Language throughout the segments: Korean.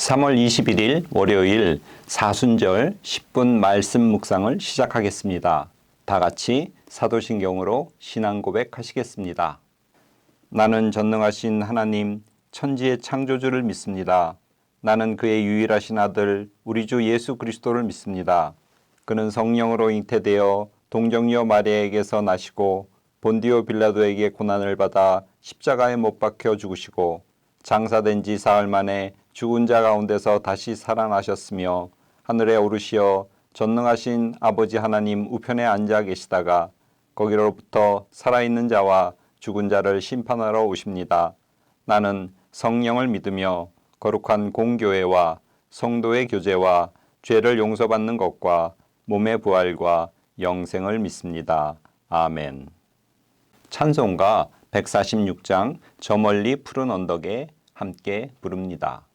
3월 21일 월요일 사순절 10분 말씀 묵상을 시작하겠습니다. 다 같이 사도신경으로 신앙 고백하시겠습니다. 나는 전능하신 하나님 천지의 창조주를 믿습니다. 나는 그의 유일하신 아들 우리 주 예수 그리스도를 믿습니다. 그는 성령으로 잉태되어 동정녀 마리아에게서 나시고 본디오 빌라도에게 고난을 받아 십자가에 못 박혀 죽으시고 장사된 지 사흘 만에 죽은 자 가운데서 다시 살아나셨으며 하늘에 오르시어 전능하신 아버지 하나님 우편에 앉아 계시다가 거기로부터 살아있는 자와 죽은 자를 심판하러 오십니다. 나는 성령을 믿으며 거룩한 공교회와 성도의 교제와 죄를 용서받는 것과 몸의 부활과 영생을 믿습니다. 아멘. 찬송가 146장 저 멀리 푸른 언덕에 함께 부릅니다.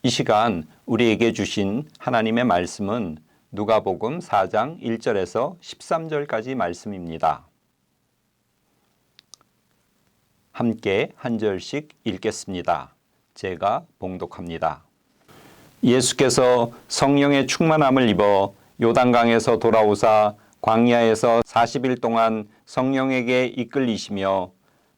이 시간 우리에게 주신 하나님의 말씀은 누가복음 4장 1절에서 13절까지 말씀입니다. 함께 한 절씩 읽겠습니다. 제가 봉독합니다. 예수께서 성령의 충만함을 입어 요단강에서 돌아오사 광야에서 40일 동안 성령에게 이끌리시며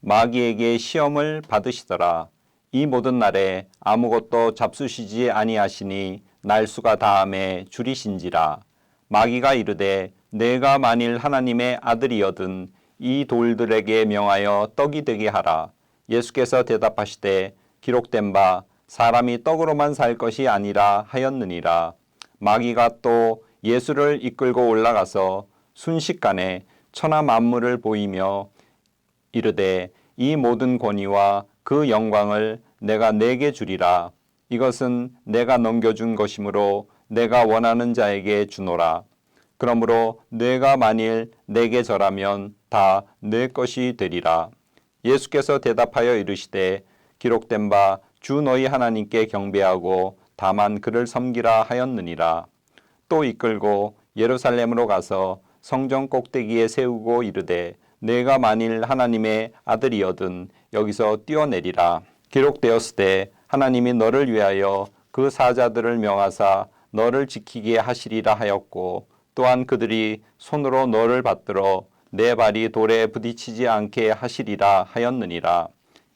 마귀에게 시험을 받으시더라. 이 모든 날에 아무것도 잡수시지 아니하시니 날수가 다함에 줄이신지라. 마귀가 이르되 내가 만일 하나님의 아들이여든 이 돌들에게 명하여 떡이 되게 하라. 예수께서 대답하시되 기록된 바 사람이 떡으로만 살 것이 아니라 하였느니라. 마귀가 또 예수를 이끌고 올라가서 순식간에 천하 만물을 보이며 이르되 이 모든 권위와 그 영광을 내가 내게 주리라. 이것은 내가 넘겨준 것이므로 내가 원하는 자에게 주노라. 그러므로 내가 만일 내게 절하면 다 내 것이 되리라. 예수께서 대답하여 이르시되 기록된 바 주 너희 하나님께 경배하고 다만 그를 섬기라 하였느니라. 또 이끌고 예루살렘으로 가서 성전 꼭대기에 세우고 이르되 내가 만일 하나님의 아들이여든 여기서 뛰어내리라. 기록되었으되 하나님이 너를 위하여 그 사자들을 명하사 너를 지키게 하시리라 하였고 또한 그들이 손으로 너를 받들어 내 발이 돌에 부딪히지 않게 하시리라 하였느니라.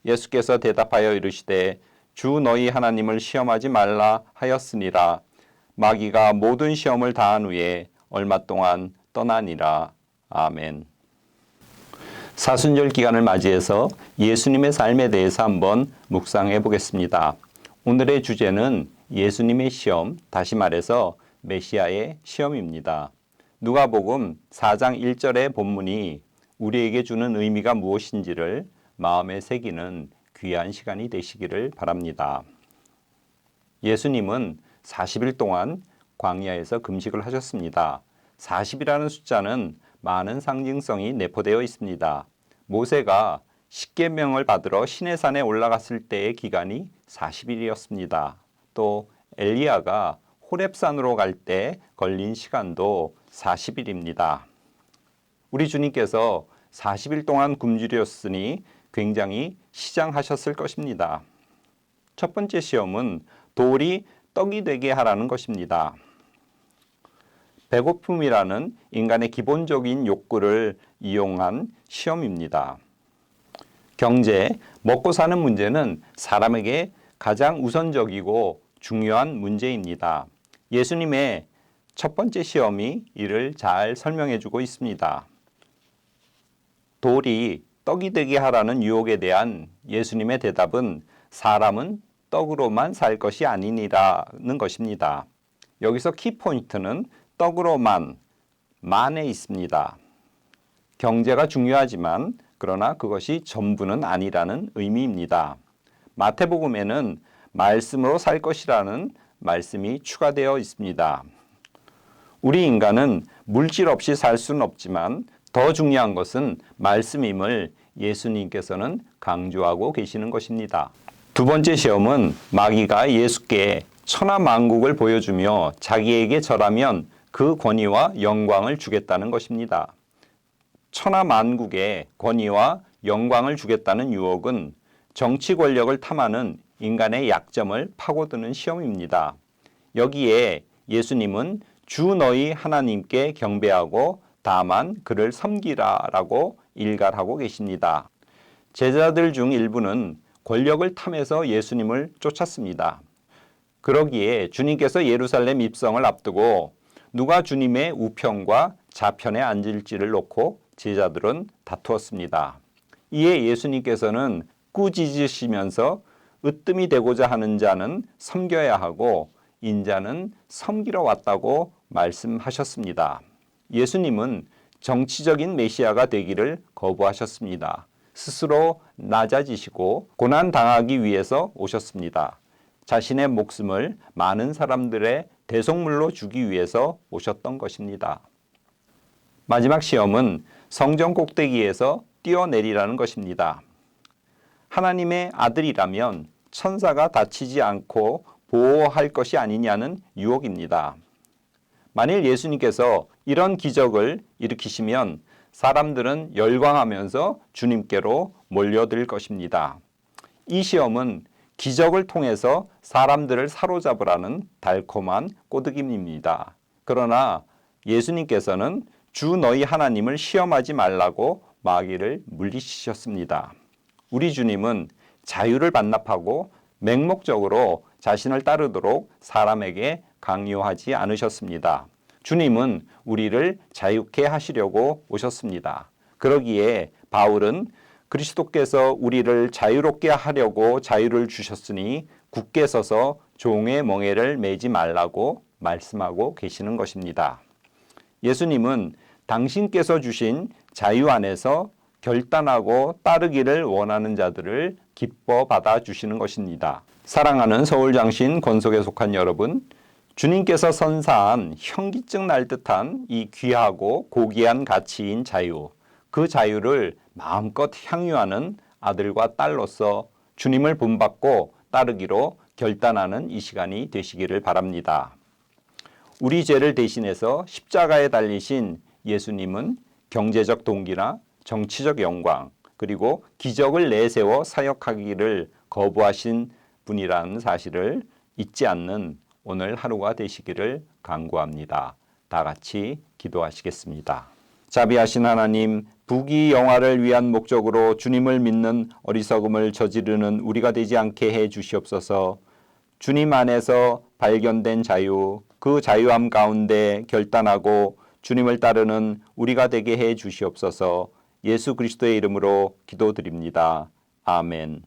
예수께서 대답하여 이르시되 주 너희 하나님을 시험하지 말라 하였으니라. 마귀가 모든 시험을 다한 후에 얼마 동안 떠나니라. 아멘. 사순절 기간을 맞이해서 예수님의 삶에 대해서 한번 묵상해 보겠습니다. 오늘의 주제는 예수님의 시험, 다시 말해서 메시아의 시험입니다. 누가복음 4장 1절의 본문이 우리에게 주는 의미가 무엇인지를 마음에 새기는 귀한 시간이 되시기를 바랍니다. 예수님은 40일 동안 광야에서 금식을 하셨습니다. 40이라는 숫자는 많은 상징성이 내포되어 있습니다. 모세가 십계명을 받으러 시내산에 올라갔을 때의 기간이 40일이었습니다. 또 엘리야가 호렙산으로 갈 때 걸린 시간도 40일입니다. 우리 주님께서 40일 동안 굶주렸으니 굉장히 시장하셨을 것입니다. 첫 번째 시험은 돌이 떡이 되게 하라는 것입니다. 배고픔이라는 인간의 기본적인 욕구를 이용한 시험입니다. 경제, 먹고 사는 문제는 사람에게 가장 우선적이고 중요한 문제입니다. 예수님의 첫 번째 시험이 이를 잘 설명해주고 있습니다. 돌이 떡이 되게 하라는 유혹에 대한 예수님의 대답은 사람은 떡으로만 살 것이 아니니라는 것입니다. 여기서 키포인트는 떡으로만, 만에 있습니다. 경제가 중요하지만 그러나 그것이 전부는 아니라는 의미입니다. 마태복음에는 말씀으로 살 것이라는 말씀이 추가되어 있습니다. 우리 인간은 물질 없이 살 수는 없지만 더 중요한 것은 말씀임을 예수님께서는 강조하고 계시는 것입니다. 두 번째 시험은 마귀가 예수께 천하만국을 보여주며 자기에게 절하면 그 권위와 영광을 주겠다는 것입니다. 천하만국의 권위와 영광을 주겠다는 유혹은 정치 권력을 탐하는 인간의 약점을 파고드는 시험입니다. 여기에 예수님은 주 너희 하나님께 경배하고 다만 그를 섬기라라고 일갈하고 계십니다. 제자들 중 일부는 권력을 탐해서 예수님을 쫓았습니다. 그러기에 주님께서 예루살렘 입성을 앞두고 누가 주님의 우편과 좌편에 앉을지를 놓고 제자들은 다투었습니다. 이에 예수님께서는 꾸짖으시면서 으뜸이 되고자 하는 자는 섬겨야 하고 인자는 섬기러 왔다고 말씀하셨습니다. 예수님은 정치적인 메시아가 되기를 거부하셨습니다. 스스로 낮아지시고 고난당하기 위해서 오셨습니다. 자신의 목숨을 많은 사람들의 대속물로 주기 위해서 오셨던 것입니다. 마지막 시험은 성전 꼭대기에서 뛰어내리라는 것입니다. 하나님의 아들이라면 천사가 다치지 않고 보호할 것이 아니냐는 유혹입니다. 만일 예수님께서 이런 기적을 일으키시면 사람들은 열광하면서 주님께로 몰려들 것입니다. 이 시험은 기적을 통해서 사람들을 사로잡으라는 달콤한 꼬드김입니다. 그러나 예수님께서는 주 너희 하나님을 시험하지 말라고 마귀를 물리치셨습니다. 우리 주님은 자유를 반납하고 맹목적으로 자신을 따르도록 사람에게 강요하지 않으셨습니다. 주님은 우리를 자유케 하시려고 오셨습니다. 그러기에 바울은 그리스도께서 우리를 자유롭게 하려고 자유를 주셨으니 굳게 서서 종의 멍에를 매지 말라고 말씀하고 계시는 것입니다. 예수님은 당신께서 주신 자유 안에서 결단하고 따르기를 원하는 자들을 기뻐 받아주시는 것입니다. 사랑하는 서울장신 권속에 속한 여러분, 주님께서 선사한 현기증 날 듯한 이 귀하고 고귀한 가치인 자유, 그 자유를 마음껏 향유하는 아들과 딸로서 주님을 본받고 따르기로 결단하는 이 시간이 되시기를 바랍니다. 우리 죄를 대신해서 십자가에 달리신 예수님은 경제적 동기나 정치적 영광, 그리고 기적을 내세워 사역하기를 거부하신 분이라는 사실을 잊지 않는 오늘 하루가 되시기를 간구합니다. 다 같이 기도하시겠습니다. 자비하신 하나님, 부귀영화를 위한 목적으로 주님을 믿는 어리석음을 저지르는 우리가 되지 않게 해 주시옵소서. 주님 안에서 발견된 자유, 그 자유함 가운데 결단하고 주님을 따르는 우리가 되게 해 주시옵소서. 예수 그리스도의 이름으로 기도드립니다. 아멘.